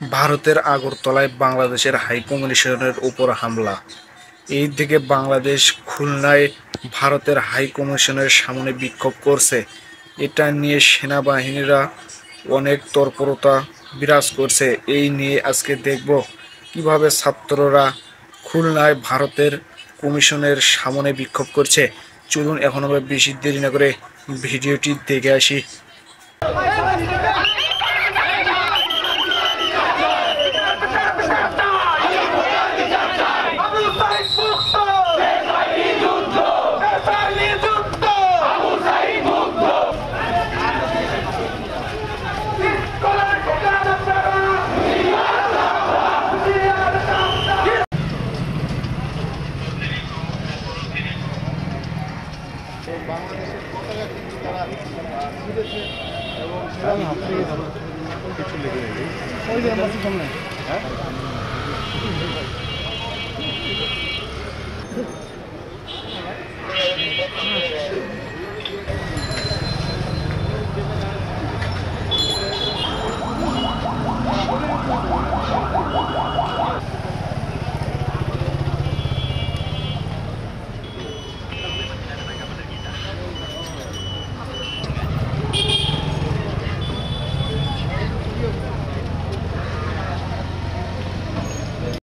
ভারতের আগরতলায় বাংলাদেশের হাইকমিশনের উপর হামলা। এই দিকে বাংলাদেশ খুলনায় ভারতের হাইকমিশনের সামনে বিক্ষোভ করছে। এটা নিয়ে সেনাবাহিনীরা অনেক তৎপরতা বিরাজ করছে। এই নিয়ে আজকে দেখব কিভাবে ছাত্ররা খুলনায় ভারতের কমিশনের সামনে বিক্ষোভ করছে। চলুন এখন আমরা বেশি দেরি না করে ভিডিওটি দেখে আসি। বাংলাদেশের পতাকা কিন্তু তারা তুলেছে এবং কিছু লেগে